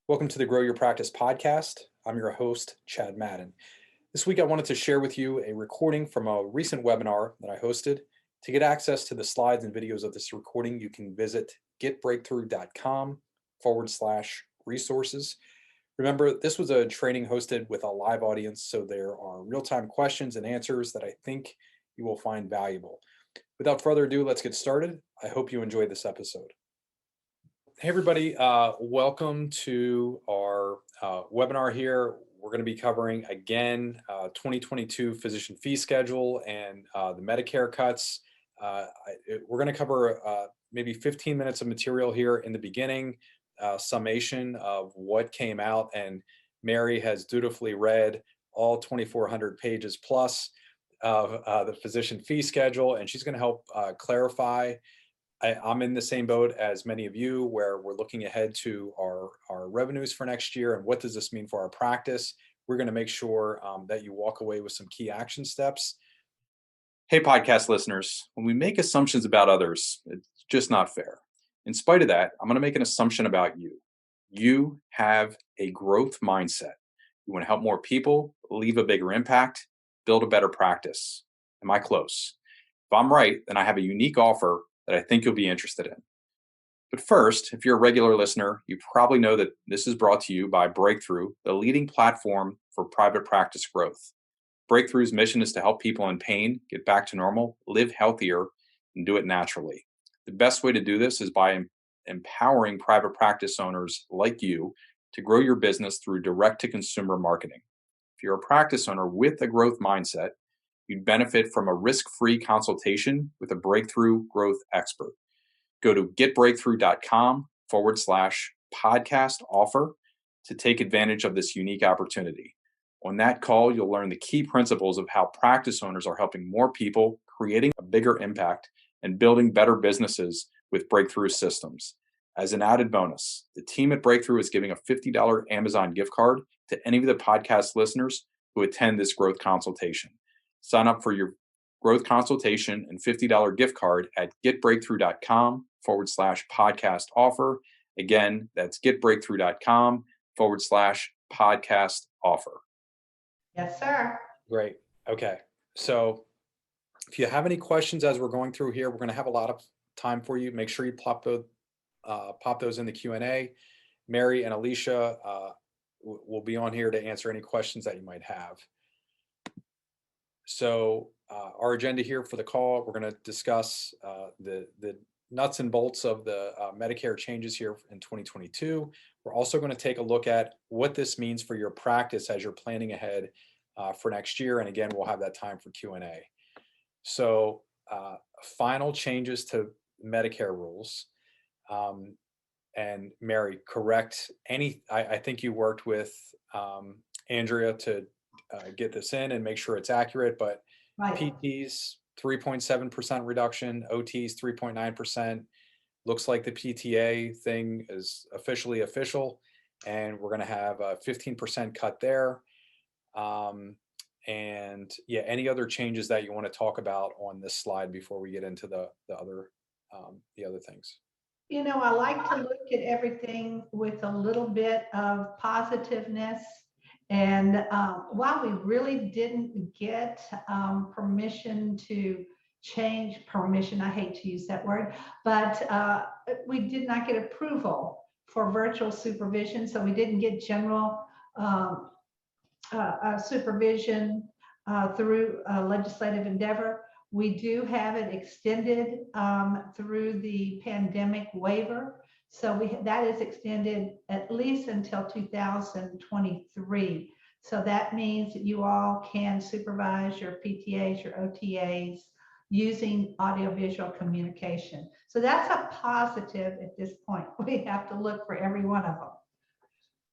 Welcome to the Grow Your Practice podcast. I'm your host, Chad Madden. This week, I wanted to share with you a recording from a recent webinar that I hosted. To get access to the slides and videos of this recording, you can visit getbreakthrough.com/resources. Remember, this was a training hosted with a live audience, so there are real-time questions and answers that I think you will find valuable. Without further ado, let's get started. I hope you enjoyed this episode. Hey everybody, welcome to our webinar here. We're going to be covering again 2022 physician fee schedule and the Medicare cuts. We're going to cover maybe 15 minutes of material here in the beginning, summation of what came out, and Mary has dutifully read all 2,400 pages plus of the physician fee schedule, and she's going to help clarify. I'm in the same boat as many of you, where we're looking ahead to our revenues for next year and what does this mean for our practice. We're going to make sure that you walk away with some key action steps. Hey, podcast listeners, when we make assumptions about others, it's just not fair. In spite of that, I'm going to make an assumption about you. You have a growth mindset. You want to help more people, leave a bigger impact, build a better practice. Am I close? If I'm right, then I have a unique offer that I think you'll be interested in. But first, if you're a regular listener, you probably know that this is brought to you by Breakthrough, the leading platform for private practice growth. Breakthrough's mission is to help people in pain get back to normal, live healthier, and do it naturally. The best way to do this is by empowering private practice owners like you to grow your business through direct-to-consumer marketing. If you're a practice owner with a growth mindset, you'd benefit from a risk-free consultation with a Breakthrough growth expert. Go to getbreakthrough.com/podcast offer to take advantage of this unique opportunity. On that call, you'll learn the key principles of how practice owners are helping more people, creating a bigger impact, and building better businesses with Breakthrough systems. As an added bonus, the team at Breakthrough is giving a $50 Amazon gift card to any of the podcast listeners who attend this growth consultation. Sign up for your growth consultation and $50 gift card at getbreakthrough.com/podcast offer. Again, that's getbreakthrough.com/podcast offer. Yes, sir. Great. Okay. So if you have any questions as we're going through here, we're going to have a lot of time for you. Make sure you pop those in the Q&A. Mary and Alicia will be on here to answer any questions that you might have. So our agenda here for the call, we're going to discuss the nuts and bolts of the Medicare changes here in 2022. We're also going to take a look at what this means for your practice as you're planning ahead for next year. And again, we'll have that time for Q&A. So final changes to Medicare rules. And Mary, correct I think you worked with Andrea to get this in and make sure it's accurate, but Right. PTs 3.7% reduction, OTs 3.9%. Looks like the PTA thing is officially official, and we're going to have a 15% cut there. And yeah, any other changes that you want to talk about on this slide before we get into the other things? You know, I like to look at everything with a little bit of positiveness. And while we really didn't get permission to change permission, I hate to use that word, but we did not get approval for virtual supervision. So we didn't get general supervision through legislative endeavor. We do have it extended through the pandemic waiver. So that is extended at least until 2023. So that means that you all can supervise your PTAs, your OTAs using audiovisual communication. So that's a positive at this point. We have to look for every one of them.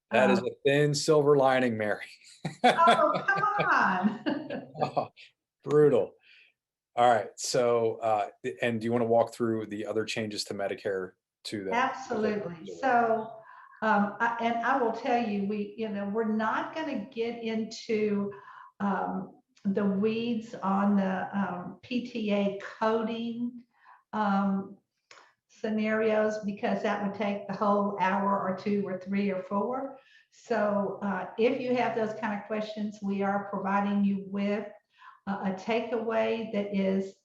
That is a thin silver lining, Mary. Oh, come on. Oh, brutal. All right. So, and do you want to walk through the other changes to Medicare too? That Absolutely. So, I will tell you, we're not going to get into the weeds on the PTA coding scenarios because that would take the whole hour or 2 or 3 or 4. So if you have those kind of questions, we are providing you with a takeaway that is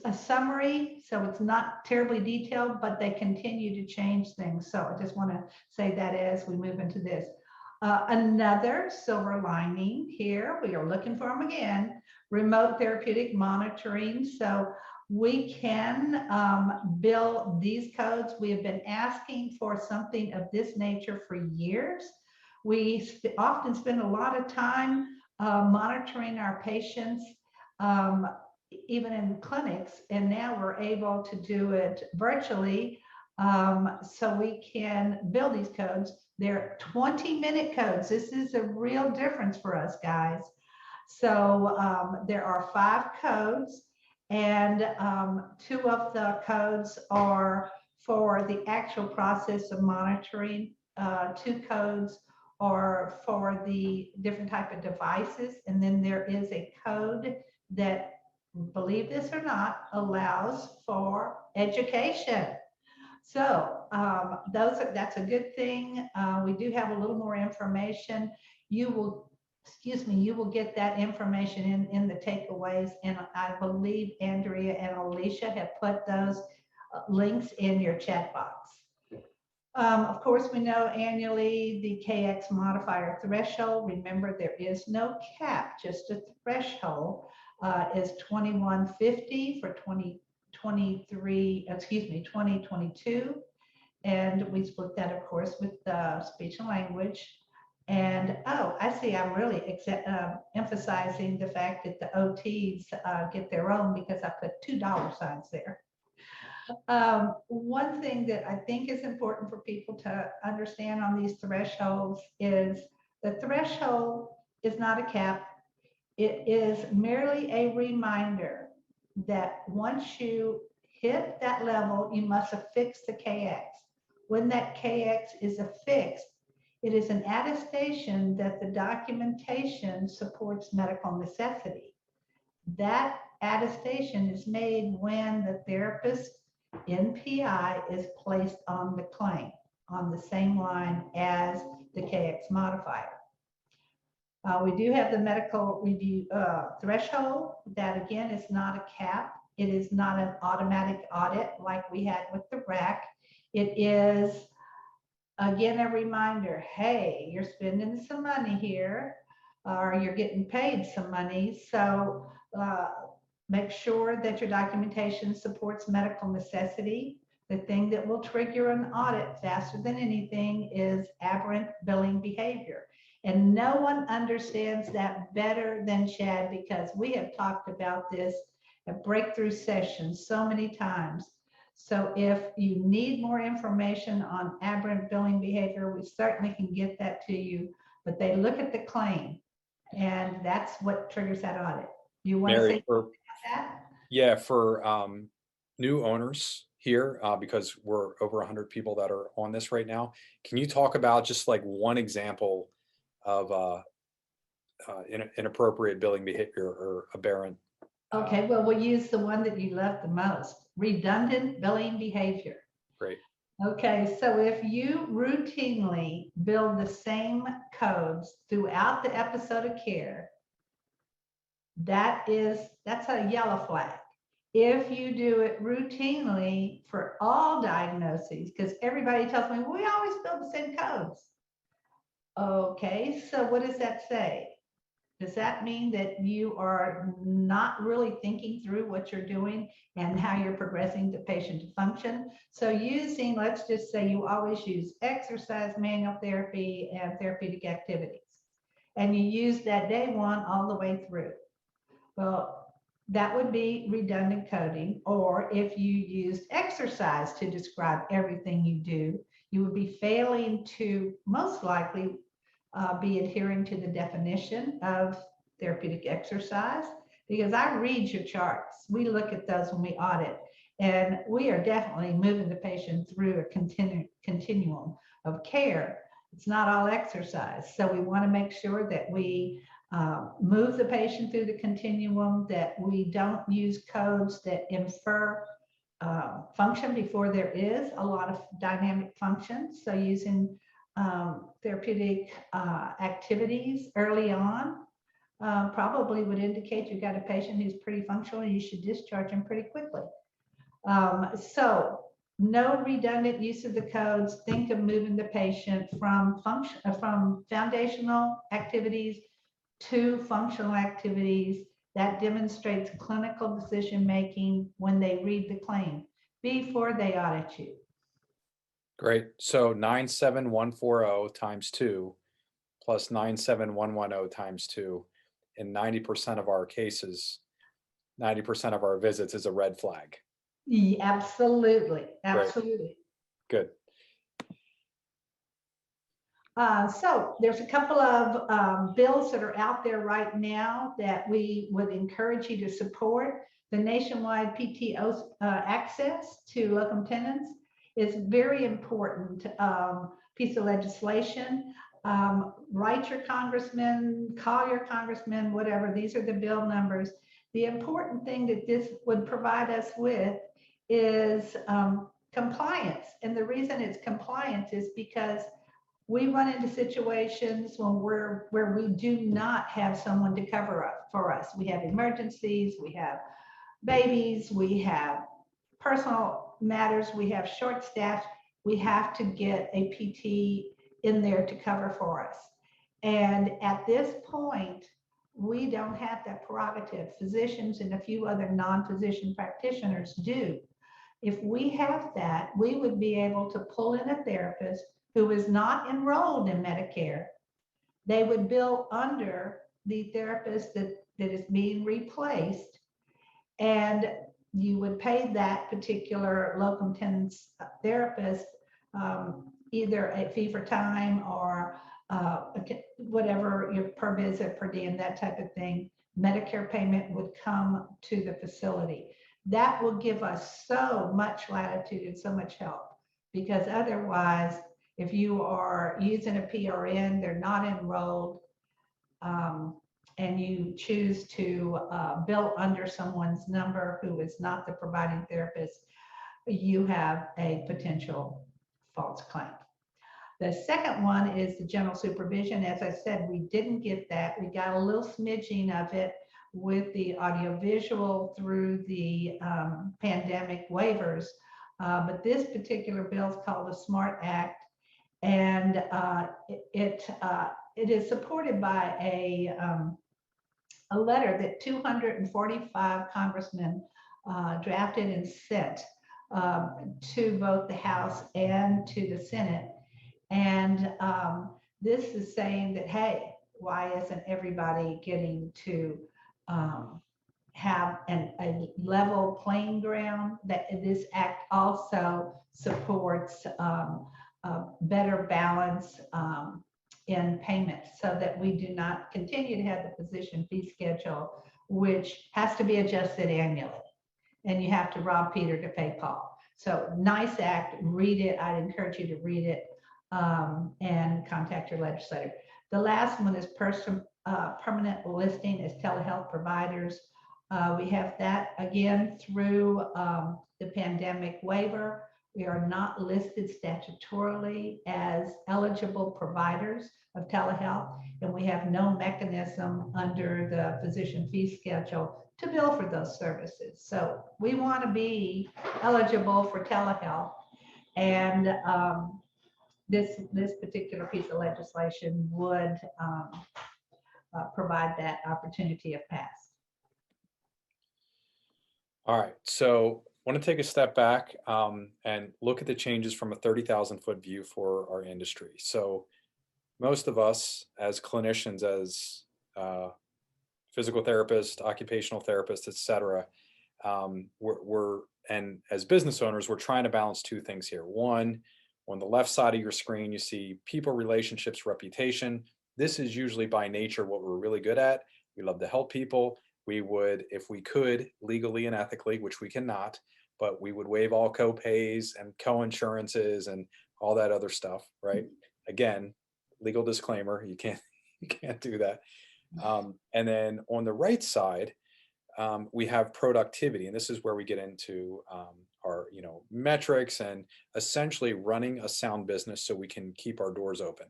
a summary, so it's not terribly detailed, but they continue to change things. So I just want to say that as we move into this. Another silver lining here, we are looking for them again, remote therapeutic monitoring. So we can bill these codes. We have been asking for something of this nature for years. We often spend a lot of time monitoring our patients, even in clinics, and now we're able to do it virtually. So we can bill these codes. They're 20-minute codes. This is a real difference for us, guys. So there are 5 codes, and 2 of the codes are for the actual process of monitoring. 2 codes are for the different type of devices, and then there is a code that, believe this or not, allows for education. So that's a good thing. We do have a little more information. You will get that information in the takeaways, and I believe Andrea and Alicia have put those links in your chat box. Of course, we know annually the KX modifier threshold. Remember, there is no cap, just a threshold. Is 2150 for 2022. And we split that, of course, with speech and language. And oh, I see, I'm really emphasizing the fact that the OTs get their own because I put $2 signs there. One thing that I think is important for people to understand on these thresholds is the threshold is not a cap. It is merely a reminder that once you hit that level, you must affix the KX. When that KX is affixed, it is an attestation that the documentation supports medical necessity. That attestation is made when the therapist NPI is placed on the claim on the same line as the KX modifier. We do have the medical review threshold. That again is not a cap. It is not an automatic audit like we had with the RAC. It is, again, a reminder, hey, you're spending some money here, or you're getting paid some money. So make sure that your documentation supports medical necessity. The thing that will trigger an audit faster than anything is aberrant billing behavior. And no one understands that better than Chad, because we have talked about this at breakthrough sessions so many times. So if you need more information on aberrant billing behavior, we certainly can get that to you, but they look at the claim and that's what triggers that audit. You want to say about that? Yeah, for new owners here, because we're over 100 people that are on this right now, can you talk about just like one example of inappropriate billing behavior or aberrant? Okay, well, we'll use the one that you love the most, redundant billing behavior. Great. Okay, so if you routinely bill the same codes throughout the episode of care, that's a yellow flag. If you do it routinely for all diagnoses, because everybody tells me, we always bill the same codes. Okay, so what does that say? Does that mean that you are not really thinking through what you're doing and how you're progressing the patient to function? So using, let's just say you always use exercise, manual therapy, and therapeutic activities, and you use that day 1 all the way through. Well, that would be redundant coding. Or if you used exercise to describe everything you do, you would be failing to most likely be adhering to the definition of therapeutic exercise, because I read your charts. We look at those when we audit, and we are definitely moving the patient through a continuum of care. It's not all exercise. So we want to make sure that we move the patient through the continuum, that we don't use codes that infer function before there is a lot of dynamic function. So using therapeutic activities early on probably would indicate you've got a patient who's pretty functional and you should discharge them pretty quickly. So no redundant use of the codes. Think of moving the patient from foundational activities to functional activities. That demonstrates clinical decision making when they read the claim before they audit you. Great. So 97140 times 2 plus 97110 times 2. In 90% of our cases, 90% of our visits is a red flag. Yeah, absolutely. Absolutely. Good. So there's a couple of bills that are out there right now that we would encourage you to support. The nationwide PTO access to locum tenens is very important piece of legislation. Write your congressman, call your congressman, whatever. These are the bill numbers. The important thing that this would provide us with is compliance. And the reason it's compliance is because we run into situations where we do not have someone to cover up for us. We have emergencies, we have babies, we have personal matters, we have short staff. We have to get a PT in there to cover for us. And at this point, we don't have that prerogative. Physicians and a few other non-physician practitioners do. If we have that, we would be able to pull in a therapist who is not enrolled in Medicare. They would bill under the therapist that is being replaced, and you would pay that particular locum tenens therapist either a fee for time or whatever your per visit, per diem, that type of thing. Medicare payment would come to the facility. That will give us so much latitude and so much help, because otherwise, if you are using a PRN, they're not enrolled, and you choose to bill under someone's number who is not the providing therapist, you have a potential false claim. The second one is the general supervision. As I said, we didn't get that. We got a little smidging of it with the audiovisual through the pandemic waivers, but this particular bill is called the SMART Act. And it is supported by a letter that 245 congressmen drafted and sent to both the House and to the Senate. And this is saying that, hey, why isn't everybody getting to have a level playing ground? That this act also supports better balance in payments, so that we do not continue to have the physician fee schedule, which has to be adjusted annually, and you have to rob Peter to pay Paul. So nice act, read it. I'd encourage you to read it and contact your legislator. The last one is permanent listing as telehealth providers. We have that again through the pandemic waiver. We are not listed statutorily as eligible providers of telehealth, and we have no mechanism under the physician fee schedule to bill for those services. So we want to be eligible for telehealth, and this particular piece of legislation would provide that opportunity if passed. All right, so I want to take a step back and look at the changes from a 30,000-foot view for our industry. So most of us as clinicians, as physical therapists, occupational therapists, et cetera, and as business owners, we're trying to balance two things here. One, on the left side of your screen, you see people, relationships, reputation. This is usually by nature what we're really good at. We love to help people. We would, if we could, legally and ethically, which we cannot, but we would waive all co-pays and co-insurances and all that other stuff, right? Again, legal disclaimer, you can't do that. And then on the right side, we have productivity, and this is where we get into our metrics and essentially running a sound business so we can keep our doors open.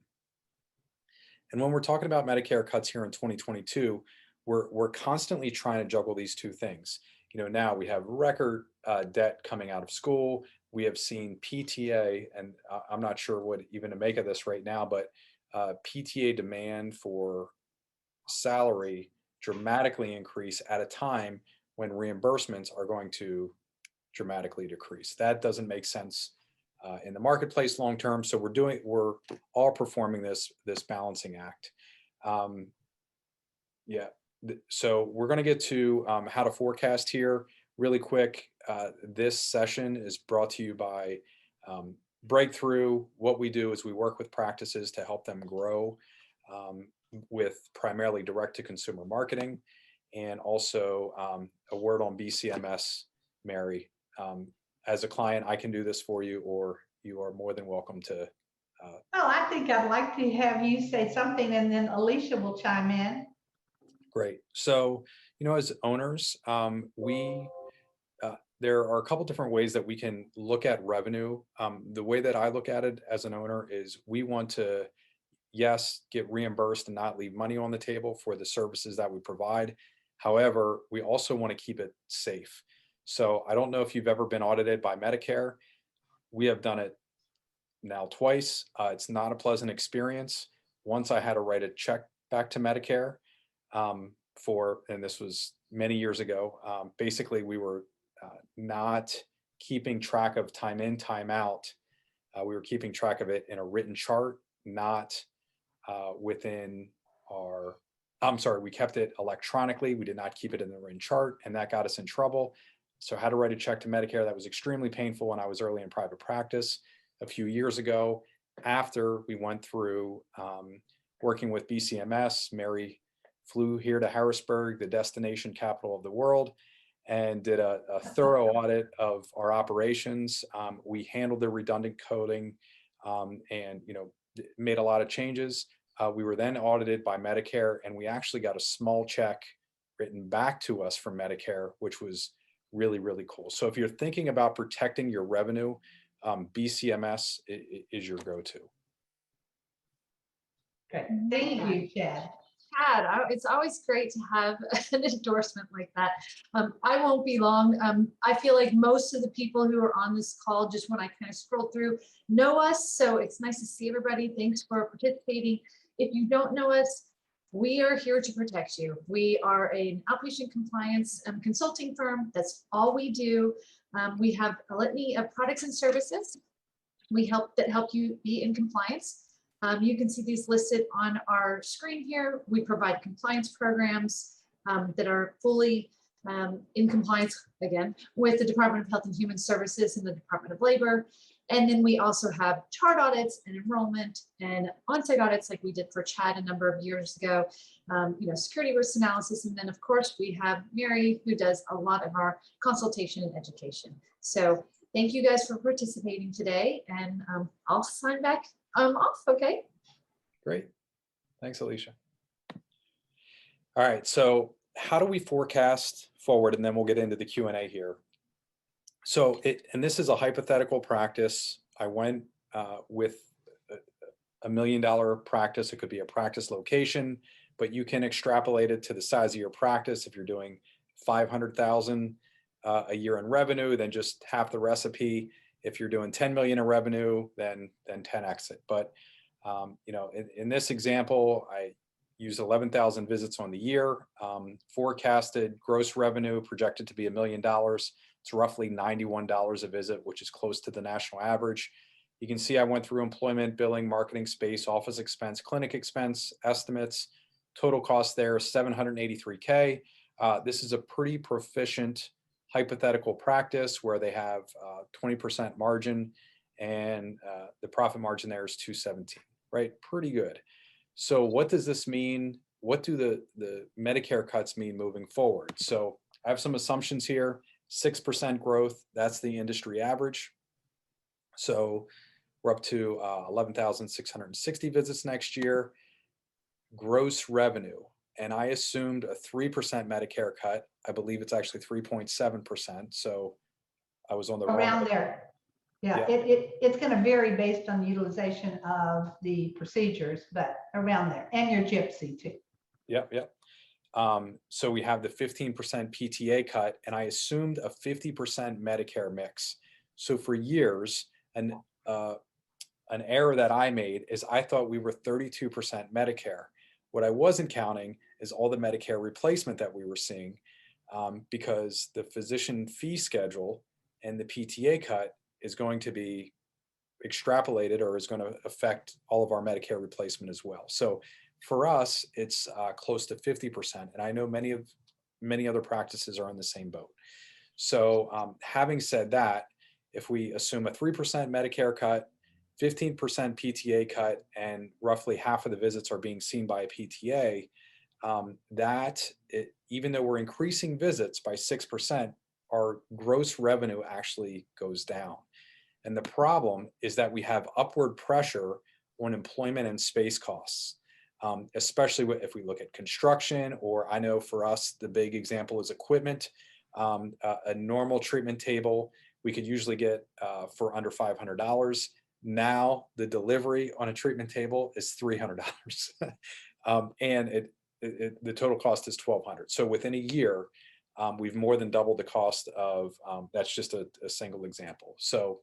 And when we're talking about Medicare cuts here in 2022, we're constantly trying to juggle these two things. Now we have record debt coming out of school. We have seen PTA, and I'm not sure what even to make of this right now, but PTA demand for salary dramatically increase at a time when reimbursements are going to dramatically decrease. That doesn't make sense in the marketplace long term. So we're all performing this balancing act. Yeah. So we're going to get to how to forecast here really quick. This session is brought to you by Breakthrough. What we do is we work with practices to help them grow with primarily direct-to-consumer marketing, and also a word on BCMS, Mary. As a client, I can do this for you, or you are more than welcome to. Well, I think I'd like to have you say something, and then Alicia will chime in. Great. So, as owners, there are a couple different ways that we can look at revenue. The way that I look at it as an owner is we want to, yes, get reimbursed and not leave money on the table for the services that we provide. However, we also want to keep it safe. So I don't know if you've ever been audited by Medicare. We have done it now twice. It's not a pleasant experience. Once I had to write a check back to Medicare and this was many years ago. Basically, we were not keeping track of time in, time out. We were keeping track of it in a written chart, not within our, we kept it electronically. We did not keep it in the written chart, and that got us in trouble. So I had to write a check to Medicare. That was extremely painful when I was early in private practice a few years ago. After we went through working with BCMS, Mary flew here to Harrisburg, the destination capital of the world, and did a thorough audit of our operations. We handled the redundant coding and made a lot of changes. We were then audited by Medicare, and we actually got a small check written back to us from Medicare, which was really, really cool. So if you're thinking about protecting your revenue, BCMS is your go-to. Okay. Thank you, Chad. Chad, it's always great to have an endorsement like that. I won't be long. I feel like most of the people who are on this call, just when I kind of scroll through, know us. So it's nice to see everybody. Thanks for participating. If you don't know us, we are here to protect you. We are an outpatient compliance consulting firm. That's all we do. We have a litany of products and services that help you be in compliance. You can see these listed on our screen here. We provide compliance programs that are fully in compliance, again, with the Department of Health and Human Services and the Department of Labor. And then we also have chart audits and enrollment and on-site audits like we did for Chad a number of years ago, security risk analysis. And then of course we have Mary, who does a lot of our consultation and education. So thank you guys for participating today, and I'll sign back off, okay? Great. Thanks, Alicia. All right, so how do we forecast forward? And then we'll get into the Q&A here. So, and this is a hypothetical practice. I went with $1 million practice. It could be a practice location, but you can extrapolate it to the size of your practice. If you're doing 500,000 a year in revenue, then just half the recipe. If you're doing 10 million in revenue, then 10x it. But in this example, I use 11,000 visits on the year. Forecasted gross revenue projected to be $1 million. It's roughly $91 a visit, which is close to the national average. You can see I went through employment, billing, marketing, space, office expense, clinic expense, estimates. Total cost there is $783K. This is a pretty proficient hypothetical practice where they have 20% margin, and the profit margin there is 217, right? Pretty good. So what does this mean? What do the Medicare cuts mean moving forward? So I have some assumptions here. 6% growth, that's the industry average. So we're up to 11,660 visits next year. Gross revenue. and I assumed a 3% Medicare cut. I believe it's actually 3.7%. So I was on the Around wrong. there. Yeah, Yeah. it's going to vary based on the utilization of the procedures, but around there, and your gypsy too. Yep. Yep. So we have the 15% PTA cut, and I assumed a 50% Medicare mix. So for years, an error that I made is I thought we were 32% Medicare. What I wasn't counting is all the Medicare replacement that we were seeing, because the physician fee schedule and the PTA cut is going to be extrapolated, or is going to affect all of our Medicare replacement as well. So for us, it's close to 50%. And I know many other practices are in the same boat. So having said that, if we assume a 3% Medicare cut, 15% PTA cut, and roughly half of the visits are being seen by a PTA, even though we're increasing visits by 6%, our gross revenue actually goes down. And the problem is that we have upward pressure on employment and space costs, especially if we look at construction, or I know for us, the big example is equipment. A normal treatment table, we could usually get for under $500. Now the delivery on a treatment table is $300. And the total cost is $1,200. So within a year, we've more than doubled the cost of, that's just a single example. So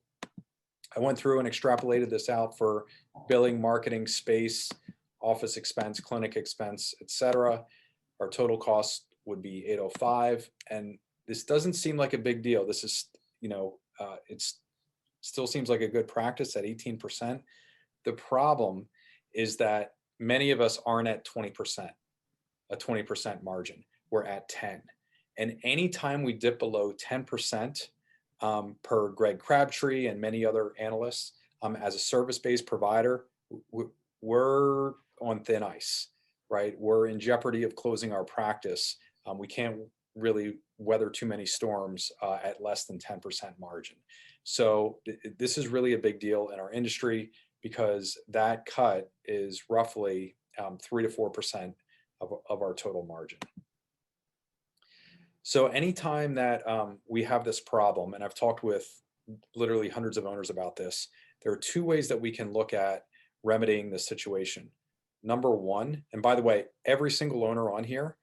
I went through and extrapolated this out for billing, marketing, space, office expense, clinic expense, etc. Our total cost would be $805, and this doesn't seem like a big deal. This is, it's still seems like a good practice at 18%. The problem is that many of us aren't at 20%, a 20% margin. We're at 10. And anytime we dip below 10%, per Greg Crabtree and many other analysts, as a service-based provider, we're on thin ice, right? We're in jeopardy of closing our practice. We can't really weather too many storms at less than 10% margin. So this is really a big deal in our industry, because that cut is roughly 3 to 4% of our total margin. So anytime that we have this problem, and I've talked with literally hundreds of owners about this, there are two ways that we can look at remedying this situation. Number one, and by the way, every single owner on here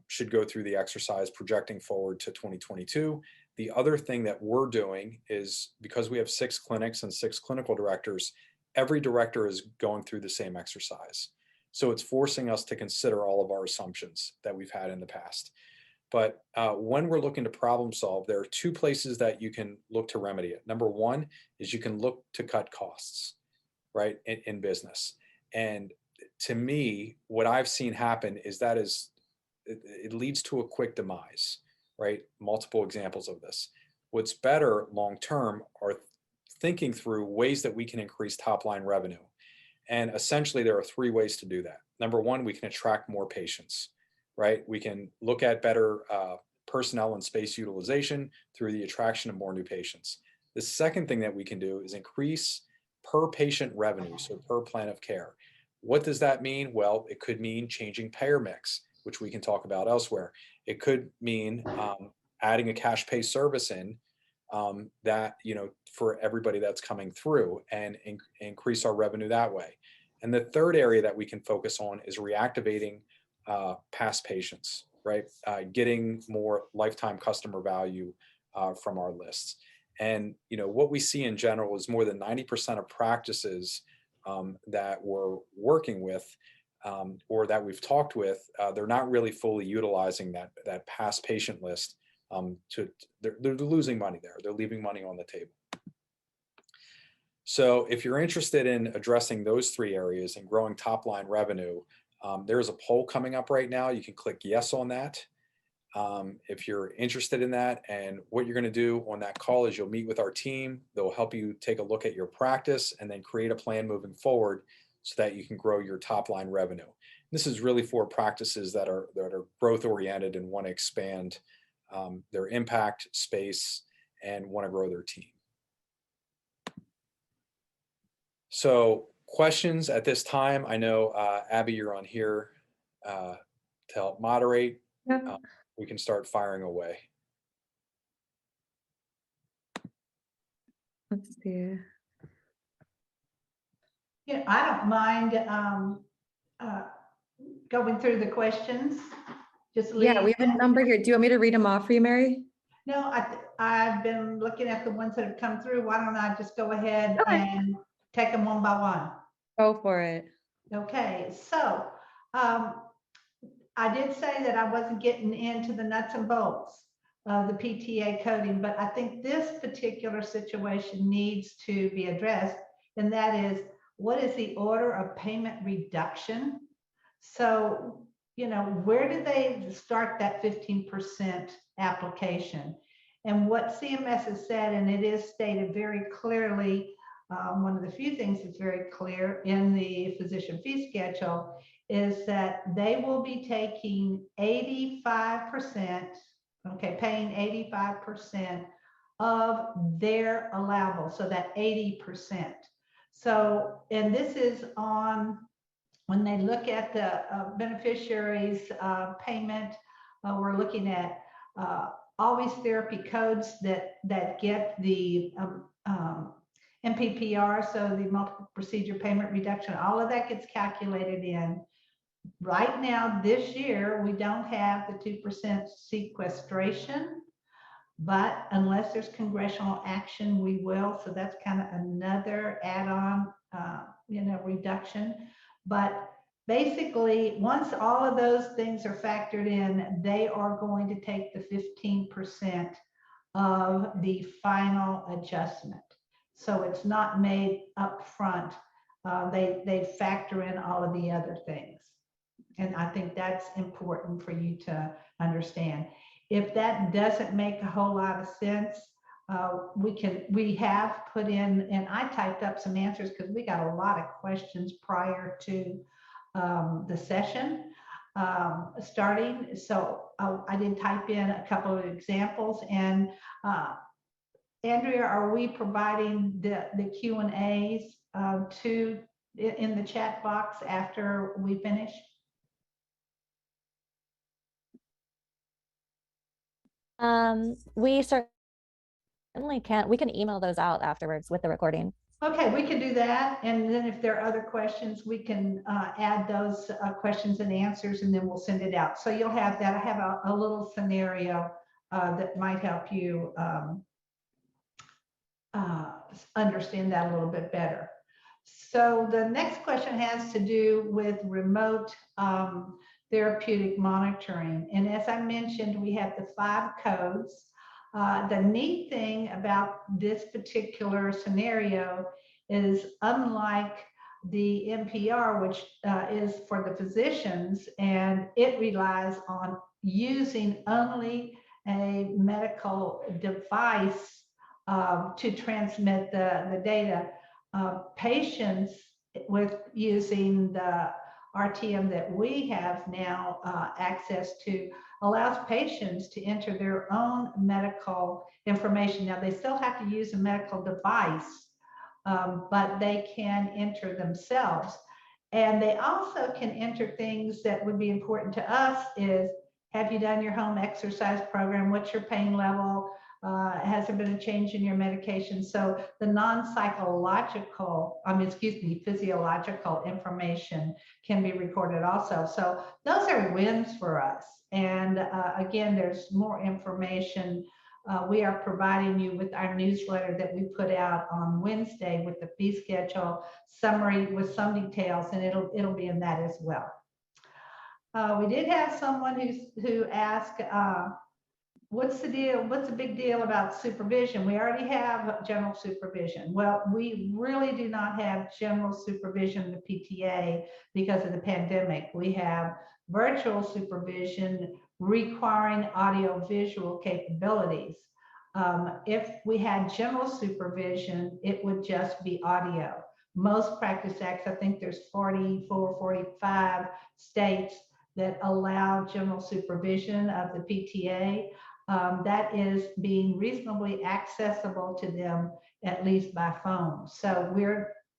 should go through the exercise projecting forward to 2022. The other thing that we're doing is, because we have 6 clinics and 6 clinical directors, every director is going through the same exercise. So it's forcing us to consider all of our assumptions that we've had in the past. But when we're looking to problem solve, there are 2 places that you can look to remedy it. Number one is you can look to cut costs, right, in business. And to me, what I've seen happen is that it leads to a quick demise, right? Multiple examples of this. What's better long-term are thinking through ways that we can increase top-line revenue. And essentially, there are 3 ways to do that. Number one, we can attract more patients, right? We can look at better personnel and space utilization through the attraction of more new patients. The second thing that we can do is increase per patient revenue, so per plan of care. What does that mean? Well, it could mean changing payer mix, which we can talk about elsewhere. It could mean adding a cash pay service in that, for everybody that's coming through, and increase our revenue that way. And the third area that we can focus on is reactivating past patients, right? Getting more lifetime customer value from our lists. And what we see in general is more than 90% of practices that we're working with or that we've talked with, they're not really fully utilizing that past patient list. They're losing money there. They're leaving money on the table. So if you're interested in addressing those 3 areas and growing top line revenue, there's a poll coming up right now. You can click yes on that. If you're interested in that, and what you're going to do on that call is you'll meet with our team. They'll help you take a look at your practice and then create a plan moving forward so that you can grow your top line revenue. This is really for practices that are growth oriented and want to expand their impact space and want to grow their team. So questions at this time? I know Abby, you're on here. to help moderate, Yeah. we can start firing away. Let's see. Yeah, I don't mind going through the questions. Just leave. Yeah, we have a number here. Do you want me to read them off for you, Mary? No, I've been looking at the ones that have come through. Why don't I just go ahead Okay. and take them one by one? Go for it. Okay, so I did say that I wasn't getting into the nuts and bolts of the PTA coding, but I think this particular situation needs to be addressed, and that is, what is the order of payment reduction? So, you know, where do they start that 15% application? And what CMS has said, and it is stated very clearly, one of the few things that's very clear in the physician fee schedule is that they will be taking 85%, okay, paying 85% of their allowable, so that 80%. So, and this is on, when they look at the beneficiaries payment, we're looking at always therapy codes that get the MPPR, so the multiple procedure payment reduction, all of that gets calculated in. Right now, this year, we don't have the 2% sequestration, but unless there's congressional action, we will. So that's kind of another add-on, reduction. But basically, once all of those things are factored in, they are going to take the 15% of the final adjustment. So it's not made up front. They factor in all of the other things. And I think that's important for you to understand. If that doesn't make a whole lot of sense, we have put in, and I typed up some answers because we got a lot of questions prior to the session starting. So I did type in a couple of examples. And Andrea, are we providing the Q&As in the chat box after we finish? We certainly can. We can email those out afterwards with the recording. Okay, we can do that. And then if there are other questions, we can add those questions and answers, and then we'll send it out. So you'll have that. I have a little scenario that might help you understand that a little bit better. So the next question has to do with remote therapeutic monitoring. And as I mentioned, we have the 5 codes. The neat thing about this particular scenario is, unlike the NPR, which is for the physicians, and it relies on using only a medical device to transmit the data. Patients with using the RTM that we have now access to allows patients to enter their own medical information. Now, they still have to use a medical device, but they can enter themselves. And they also can enter things that would be important to us is, have you done your home exercise program? What's your pain level? Has there been a change in your medication? So the non-psychological, physiological information can be recorded also. So those are wins for us. And again, there's more information. We are providing you with our newsletter that we put out on Wednesday with the fee schedule summary with some details, and it'll be in that as well. We did have someone who asked, what's the deal? What's the big deal about supervision? We already have general supervision. Well, we really do not have general supervision in the PTA because of the pandemic. We have virtual supervision requiring audio-visual capabilities. If we had general supervision, it would just be audio. Most practice acts, I think there's 44, 45 states that allow general supervision of the PTA. That is being reasonably accessible to them, at least by phone. So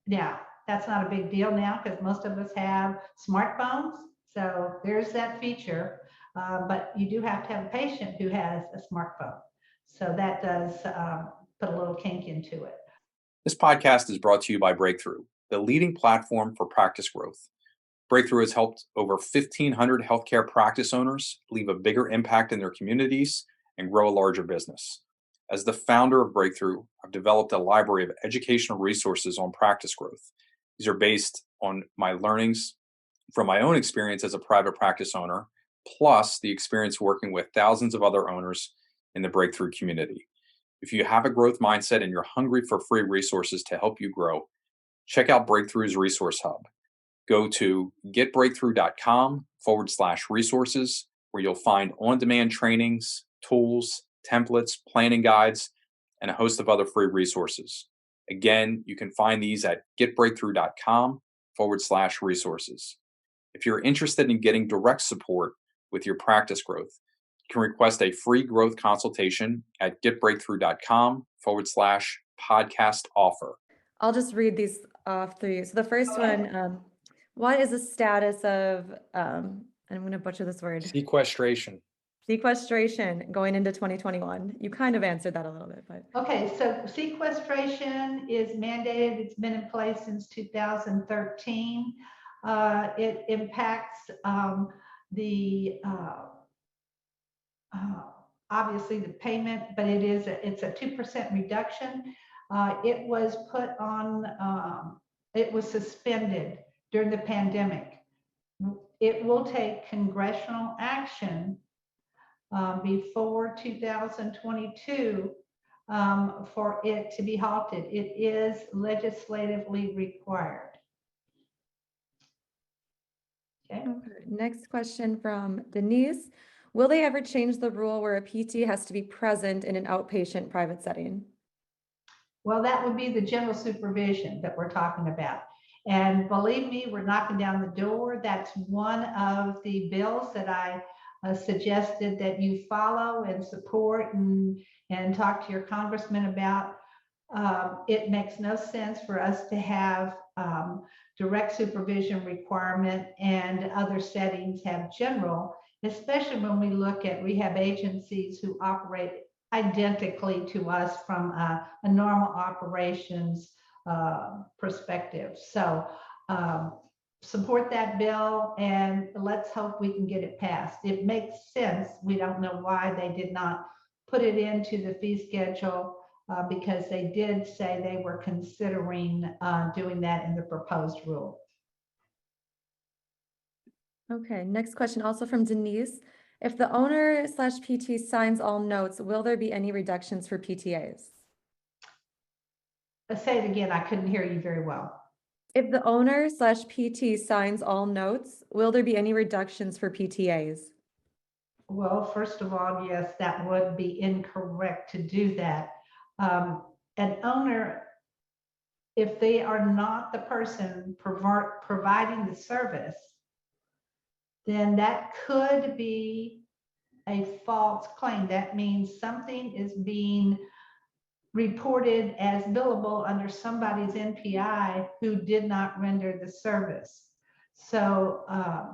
now, that's not a big deal now because most of us have smartphones. So there's that feature, but you do have to have a patient who has a smartphone. So that does put a little kink into it. This podcast is brought to you by Breakthrough, the leading platform for practice growth. Breakthrough has helped over 1,500 healthcare practice owners leave a bigger impact in their communities and grow a larger business. As the founder of Breakthrough, I've developed a library of educational resources on practice growth. These are based on my learnings from my own experience as a private practice owner, plus the experience working with thousands of other owners in the Breakthrough community. If you have a growth mindset and you're hungry for free resources to help you grow, check out Breakthrough's Resource Hub. Go to getbreakthrough.com/resources, where you'll find on-demand trainings, tools, templates, planning guides, and a host of other free resources. Again, you can find these at getbreakthrough.com/resources. If you're interested in getting direct support with your practice growth, you can request a free growth consultation at getbreakthrough.com/podcast offer. I'll just read these off through you. So the first one, what is the status of, I'm going to butcher this word, Sequestration. sequestration going into 2021? You kind of answered that a little bit, but. Okay, so sequestration is mandated. It's been in place since 2013. It impacts obviously the payment, but it's a 2% reduction. It was put on, it was suspended during the pandemic. It will take congressional action before 2022 for it to be halted. It is legislatively required. Okay. Next question from Denise. Will they ever change the rule where a PT has to be present in an outpatient private setting? Well, that would be the general supervision that we're talking about. And believe me, we're knocking down the door. That's one of the bills that I suggested that you follow and support and talk to your congressman about. It makes no sense for us to have direct supervision requirement and other settings have general, especially when we look at rehab agencies who operate identically to us from a normal operations perspective. So support that bill and let's hope we can get it passed. It makes sense. We don't know why they did not put it into the fee schedule because they did say they were considering doing that in the proposed rule. Okay, next question also from Denise. If the owner/PT signs all notes, will there be any reductions for PTAs? Say it again, I couldn't hear you very well. If the owner/PT signs all notes, will there be any reductions for PTAs? Well, first of all, yes, that would be incorrect to do that. An owner, if they are not the person providing the service, then that could be a false claim. That means something is being reported as billable under somebody's NPI who did not render the service. So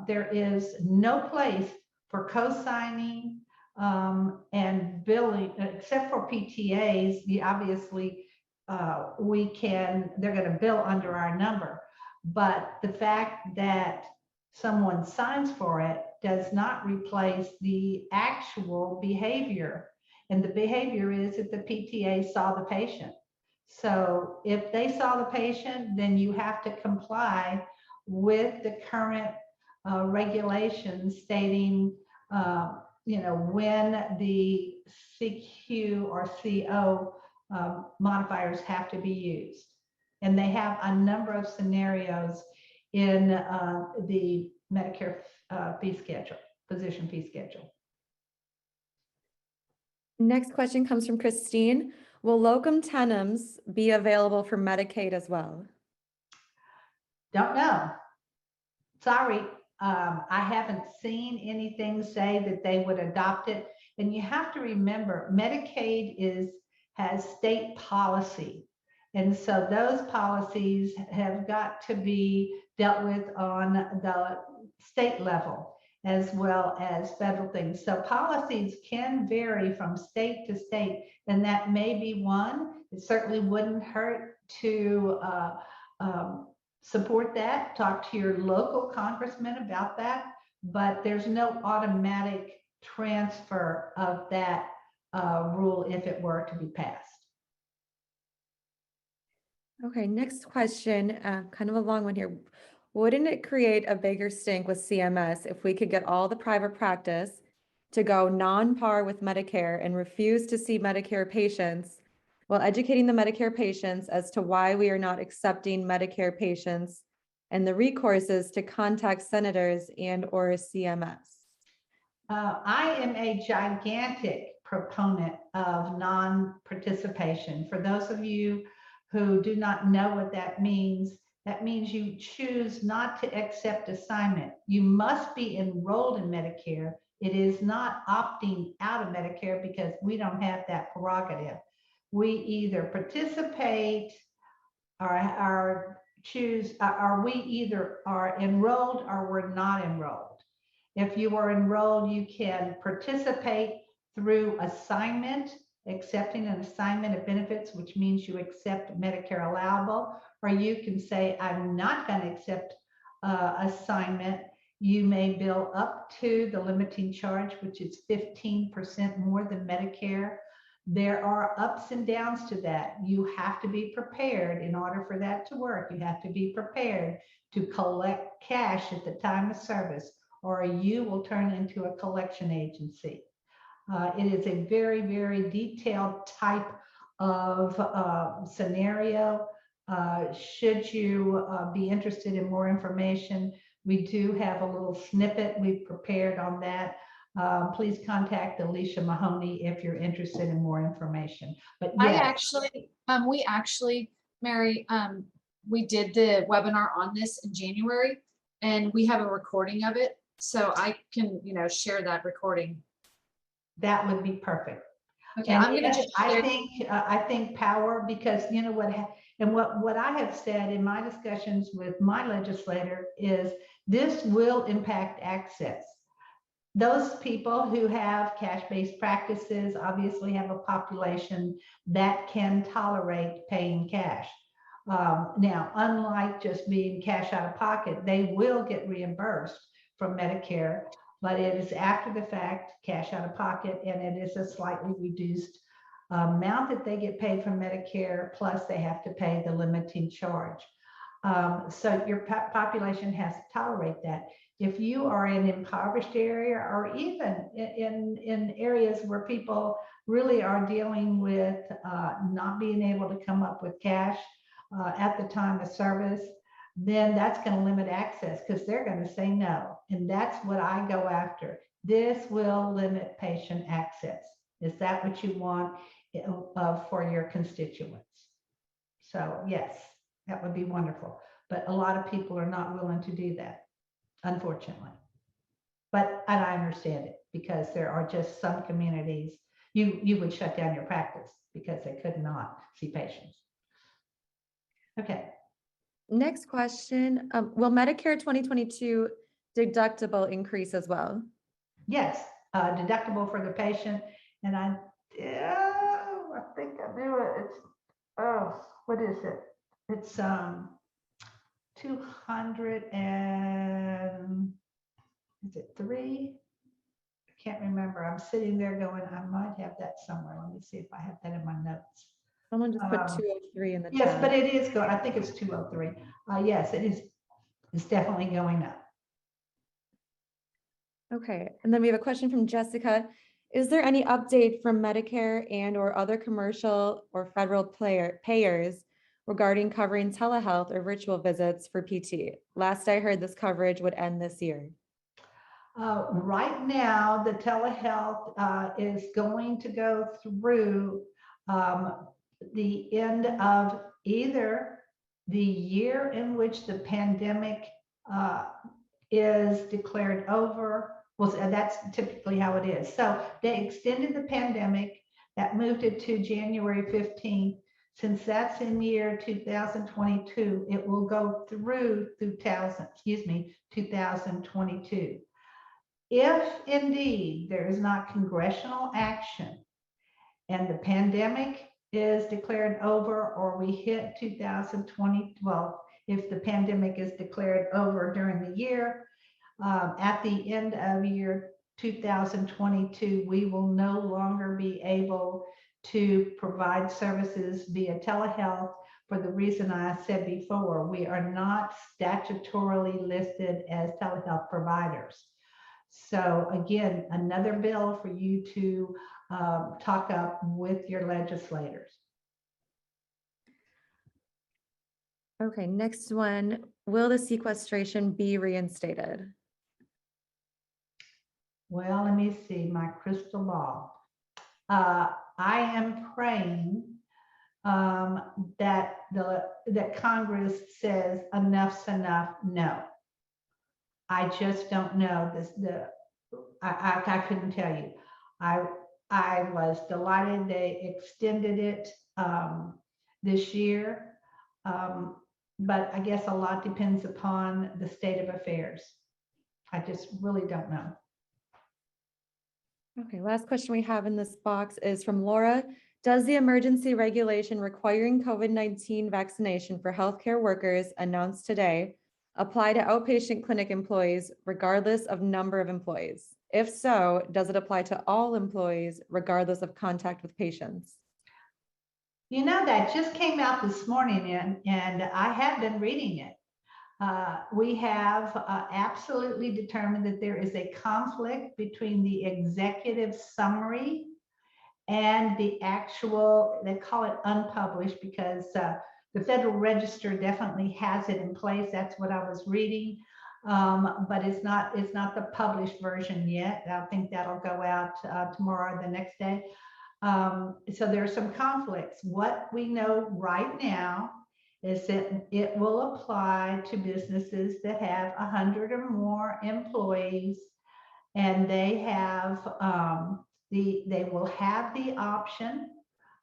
there is no place for co-signing and billing, except for PTAs. Obviously, they're going to bill under our number. But the fact that someone signs for it does not replace the actual behavior. And the behavior is that the PTA saw the patient. So if they saw the patient, then you have to comply with the current regulations stating, when the CQ or CO modifiers have to be used. And they have a number of scenarios in the Medicare fee schedule, physician fee schedule. Next question comes from Christine. Will locum tenens be available for Medicaid as well? Don't know. Sorry, I haven't seen anything say that they would adopt it. And you have to remember, Medicaid has state policy. And so those policies have got to be dealt with on the state level as well as federal things. So policies can vary from state to state, and that may be one. It certainly wouldn't hurt to support that, talk to your local congressman about that, but there's no automatic transfer of that rule if it were to be passed. Okay, next question, kind of a long one here. Wouldn't it create a bigger stink with CMS if we could get all the private practice to go non-par with Medicare and refuse to see Medicare patients while educating the Medicare patients as to why we are not accepting Medicare patients and the recourses to contact senators and or CMS? I am a gigantic proponent of non-participation. For those of you who do not know what that means you choose not to accept assignment. You must be enrolled in Medicare. It is not opting out of Medicare because we don't have that prerogative. We either participate or choose, or we either are enrolled or we're not enrolled. If you are enrolled, you can participate through assignment, accepting an assignment of benefits, which means you accept Medicare allowable, or you can say, I'm not going to accept assignment. You may bill up to the limiting charge, which is 15% more than Medicare. There are ups and downs to that. You have to be prepared in order for that to work. You have to be prepared to collect cash at the time of service, or you will turn into a collection agency. It is a very, very detailed type of scenario. Should you be interested in more information, we do have a little snippet we've prepared on that. Please contact Alicia Mahoney if you're interested in more information. But yes. We actually, Mary, we did the webinar on this in January, and we have a recording of it, so I can, share that recording. That would be perfect. Okay, and I'm going to just. I think power, because you know what I have said in my discussions with my legislator is this will impact access. Those people who have cash-based practices obviously have a population that can tolerate paying cash. Now, unlike just being cash out of pocket, they will get reimbursed from Medicare, but it is after the fact, cash out of pocket, and it is a slightly reduced amount that they get paid from Medicare, plus they have to pay the limiting charge. So your population has to tolerate that. If you are in an impoverished area, or even in areas where people really are dealing with not being able to come up with cash at the time of service, then that's going to limit access, because they're going to say no. And that's what I go after. This will limit patient access. Is that what you want for your constituents? So yes, that would be wonderful. But a lot of people are not willing to do that, unfortunately. And I understand it, because there are just some communities you would shut down your practice because they could not see patients. Okay. Next question, will Medicare 2022 deductible increase as well? Yes, deductible for the patient. And I think I knew it. It's, what is it? It's 200 and, is it 3? I can't remember. I'm sitting there going, I might have that somewhere. Let me see if I have that in my notes. Someone just put 203 in the chat. Yes, but it is going. I think it's 203. Yes, it is. It's definitely going up. Okay, and then we have a question from Jessica. Is there any update from Medicare and or other commercial or federal payers regarding covering telehealth or virtual visits for PT? Last I heard, this coverage would end this year. Right now, the telehealth is going to go through the end of either the year in which the pandemic is declared over. Well, that's typically how it is. So they extended the pandemic, that moved it to January 15th. Since that's in year 2022, it will go through 2022. If indeed there is not congressional action and the pandemic is declared over, or we hit 2020, well, if the pandemic is declared over during the year, at the end of year 2022, we will no longer be able to provide services via telehealth for the reason I said before. We are not statutorily listed as telehealth providers. So again, another bill for you to talk up with your legislators. Okay, next one. Will the sequestration be reinstated? Well, let me see my crystal ball. I am praying that Congress says enough's enough. No, I just don't know. I couldn't tell you. I was delighted they extended it this year, but I guess a lot depends upon the state of affairs. I just really don't know. Okay, last question we have in this box is from Laura. Does the emergency regulation requiring COVID-19 vaccination for healthcare workers announced today apply to outpatient clinic employees regardless of number of employees? If so, does it apply to all employees regardless of contact with patients? You know, that just came out this morning, and I have been reading it. We have absolutely determined that there is a conflict between the executive summary and the actual, they call it unpublished because the Federal Register definitely has it in place. That's what I was reading, but it's not the published version yet. I think that'll go out tomorrow or the next day. So there are some conflicts. What we know right now is that it will apply to businesses that have 100 or more employees, and they have they will have the option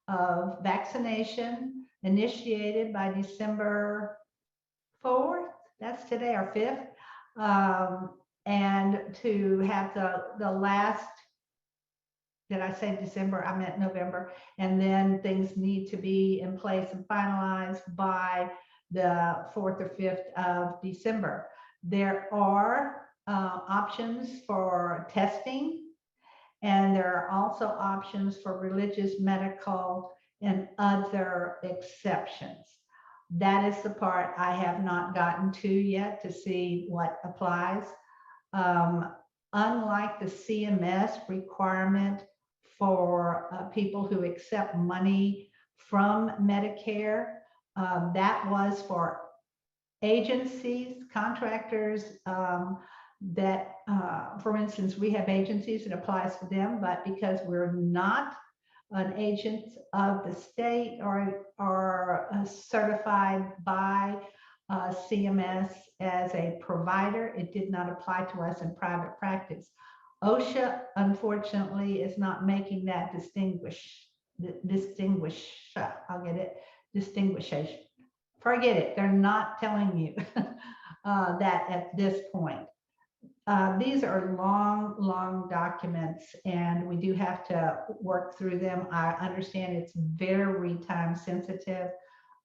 of vaccination initiated by December 4th. That's today, or 5th, and to have the last. Did I say December? I meant November. And then things need to be in place and finalized by the 4th or 5th of December. There are options for testing, and there are also options for religious, medical, and other exceptions. That is the part I have not gotten to yet to see what applies. Unlike the CMS requirement for people who accept money from Medicare, that was for agencies, contractors, that, for instance, we have agencies that applies to them, but because we're not an agent of the state or certified by CMS as a provider, it did not apply to us in private practice. OSHA, unfortunately, is not making that distinguishation. Forget it. They're not telling you that at this point. These are long documents, and we do have to work through them. I understand it's very time sensitive.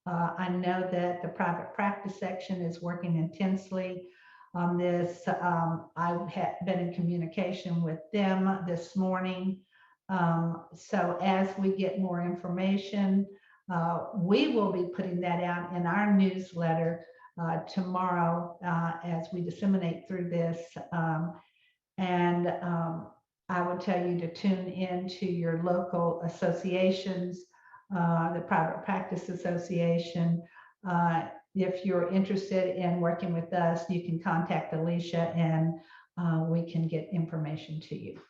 I know that the private practice section is working intensely on this. I've been in communication with them this morning. So as we get more information, we will be putting that out in our newsletter tomorrow as we disseminate through this. And I would tell you to tune into your local associations, the Private Practice Association. If you're interested in working with us, you can contact Alicia and we can get information to you.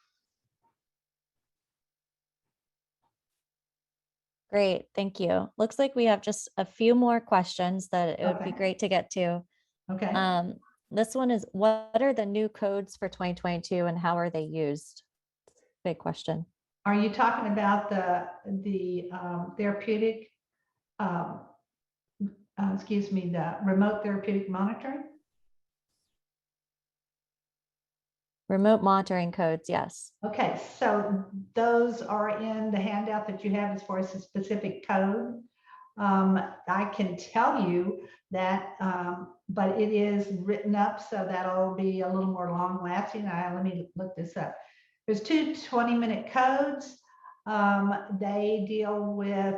Great, thank you. Looks like we have just a few more questions that it would be Okay. great to get to. Okay. This one is, what are the new codes for 2022 and how are they used? Big question. Are you talking about the therapeutic the remote therapeutic monitoring. Remote monitoring codes, yes. Okay, so those are in the handout that you have as far as the specific code. I can tell you that, but it is written up, so that'll be a little more long lasting. Let me look this up. There's two 20-minute codes. They deal with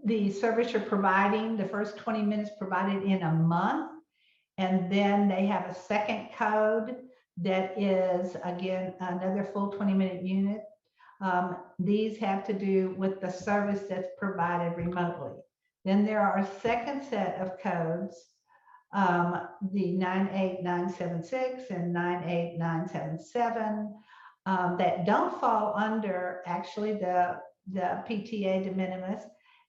the service you're providing, the first 20 minutes provided in a month. And then they have a second code that is, again, another full 20-minute unit. These have to do with the service that's provided remotely. Then there are a second set of codes, the 98976 and 98977, that don't fall under actually the PTA de minimis.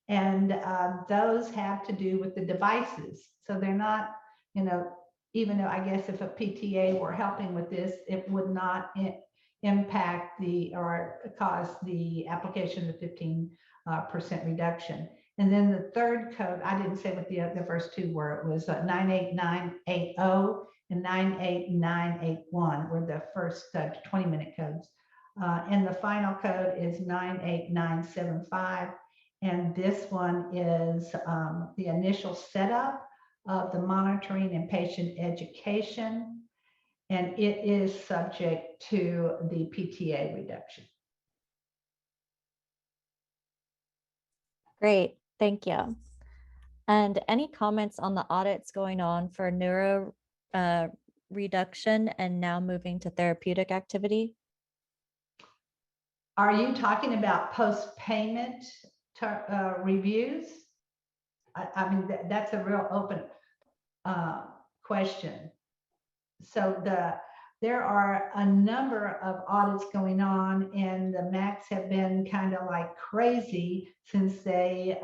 And those have to do with the devices. So they're not, even though I guess if a PTA were helping with this, it would not impact or cause the application of 15% reduction. And then the third code, I didn't say what the first two were. It was 98980 and 98981 were the first 20-minute codes. And the final code is 98975. And this one is the initial setup of the monitoring and patient education, and it is subject to the PTA reduction. Great, thank you. And any comments on the audits going on for neuro reduction and now moving to therapeutic activity? Are you talking about post-payment reviews? I mean, that's a real open question. So there are a number of audits going on, and the MACs have been kind of like crazy since they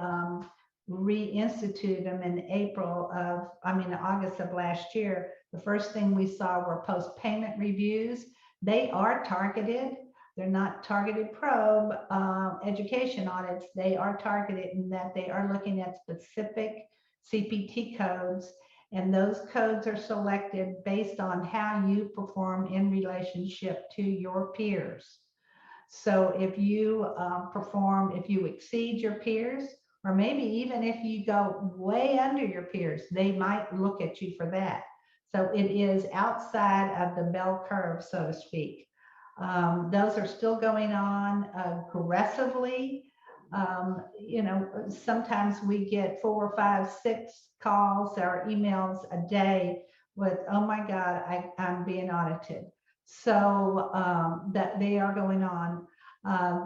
reinstituted them in August of last year. The first thing we saw were post-payment reviews. They are targeted. They're not targeted probe education audits. They are targeted in that they are looking at specific CPT codes, and those codes are selected based on how you perform in relationship to your peers. So if you if you exceed your peers, or maybe even if you go way under your peers, they might look at you for that. So it is outside of the bell curve, so to speak. Those are still going on aggressively. Sometimes we get 4, 5, 6 calls or emails a day with, oh my God, I'm being audited. So that they are going on.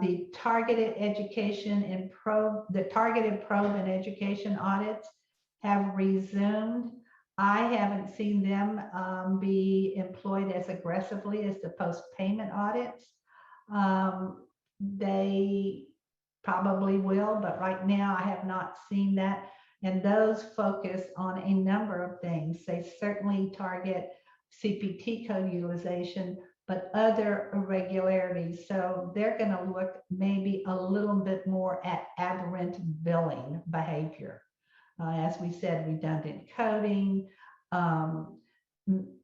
The targeted education and the targeted probe and education audits have resumed. I haven't seen them be employed as aggressively as the post-payment audits. They probably will, but right now I have not seen that. And those focus on a number of things. They certainly target CPT code utilization, but other irregularities. So they're going to look maybe a little bit more at aberrant billing behavior. As we said, redundant coding,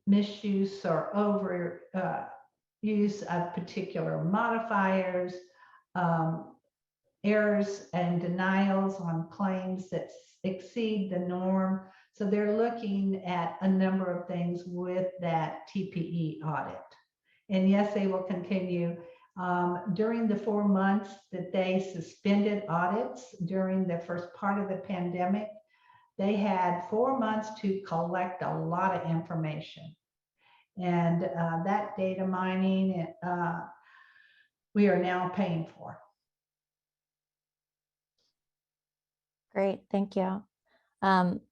misuse or over use of particular modifiers, errors and denials on claims that exceed the norm. So they're looking at a number of things with that TPE audit. And yes, they will continue. During the 4 months that they suspended audits during the first part of the pandemic, they had 4 months to collect a lot of information. And that data mining, we are now paying for. Great, thank you.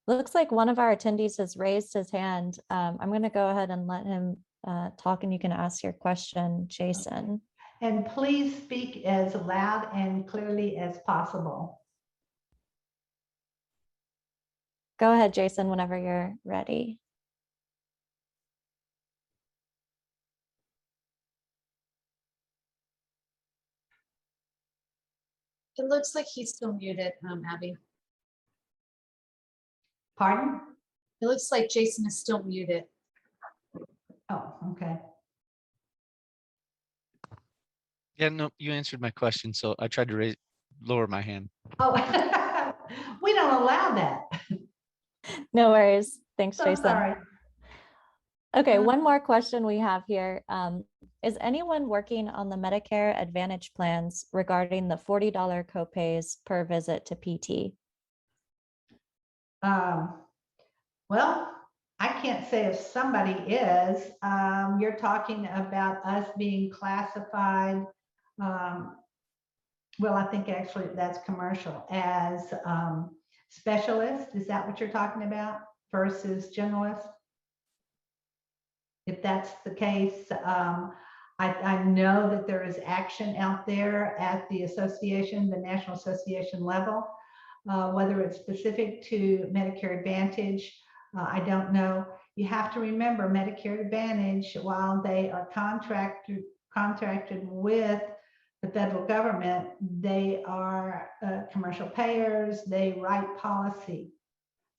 Looks like one of our attendees has raised his hand. I'm going to go ahead and let him talk, and you can ask your question, Jason. And please speak as loud and clearly as possible. Go ahead, Jason, whenever you're ready. It looks like he's still muted, Abby. Pardon? It looks like Jason is still muted. Oh, okay. Yeah, no, you answered my question, so I tried to lower my hand. Oh, we don't allow that. No worries. Thanks, So Jason. sorry. Okay, one more question we have here. Is anyone working on the Medicare Advantage plans regarding the $40 copays per visit to PT? Well, I can't say if somebody is. You're talking about us being classified. Well, I think actually that's commercial as specialist. Is that what you're talking about versus generalist? If that's the case, I know that there is action out there at the association, the National Association level, whether it's specific to Medicare Advantage. I don't know. You have to remember Medicare Advantage, while they are contracted with the federal government, they are commercial payers, they write policy.